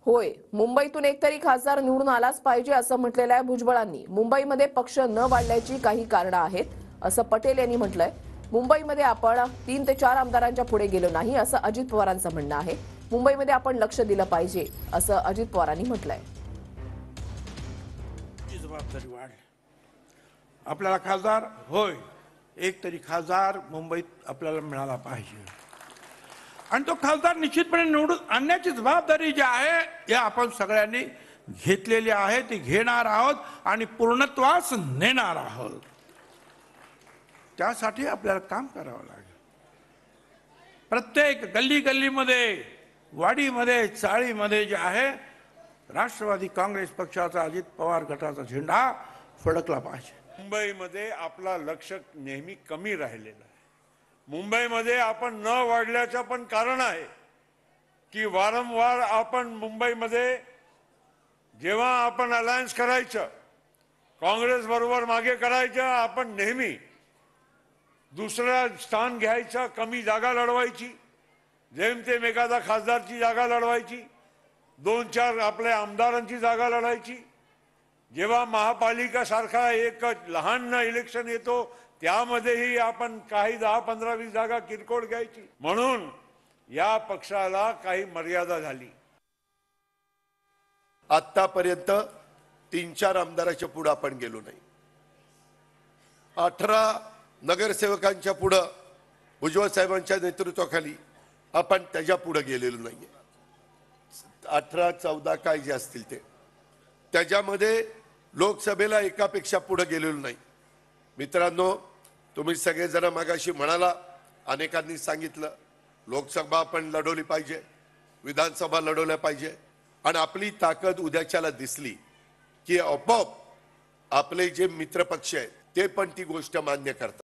होय, मुंबईतून एकतरी खासदार निवडून आलाच पाहिजे असं म्हटलेलं आहे भुजबळांनी। मुंबईमध्ये पक्ष न वाढण्याची काही कारणं आहेत असं पटेल यांनी म्हटलंय। मुंबईमध्ये आपण 3 ते 4 आमदारांच्या पुढे गेलो नाही असं अजित पवारांचं म्हणणं आहे। मुंबईमध्ये आपण लक्ष दिलं पाहिजे असं अजित पवारांनी म्हटलंय। जबाबदारी वाढली आपल्याला खासदार होय एक तरी खासदार मुंबईत आपल्याला मिळाला पाहिजे आणि तो खासदार निश्चितपणे निवडून आणण्याची जबाबदारी जी आहे हे आपण सगळ्यांनी घेतलेली आहे, ती घेणार आहोत आणि पूर्णत्वास नेणार आहोत। त्यासाठी आपल्याला काम करावं लागेल। प्रत्येक गल्ली गल्लीमध्ये, वाडीमध्ये, चाळीमध्ये जे आहे राष्ट्रवादी काँग्रेस पक्षाचा, अजित पवार गटाचा झेंडा फडकला पाहिजे। मुंबईमध्ये आपला लक्ष नेहमी कमी राहिलेलं आहे। मुंबईमध्ये आपण न वाढल्याचं पण कारण आहे की वारंवार आपण मुंबईमध्ये जेव्हा आपण अलायन्स करायचं, काँग्रेस बरोबर मागे करायचं, आपण नेहमी दुसरं स्थान घ्यायचं, कमी जागा लढवायची, जेमतेम एखादा खासदारची जागा लढवायची, 2-4 आपल्या आमदारांची जागा लढायची। जेव्हा महापालिका सारखा एक लहान इलेक्शन येतो त्यामध्येही आपण काही 10, 15, 20 जागा किरकोळ घ्यायची। म्हणून या पक्षाला काही मर्यादा झाली। आतापर्यंत 3-4 आमदाराच्या पुढे आपण गेलो नाही। 18 नगरसेवकांच्या पुढे भुजबळ साहेबांच्या नेतृत्वाखाली आपण त्याच्या पुढे गेलेलो नाहीये। 18-14 काय जे असतील ते, त्याच्यामध्ये लोकसभेला एकापेक्षा पुढे गेलेलो नाही। मित्रांनो, तुम्ही सगळेजण मागाशी म्हणाला, अनेकांनी सांगितलं, लोकसभा आपण लढवली पाहिजे, विधानसभा लढवल्या पाहिजे आणि आपली ताकद उद्याच्याला दिसली की आपोआप आपले जे मित्रपक्ष आहेत ते पण ती गोष्ट मान्य करतात।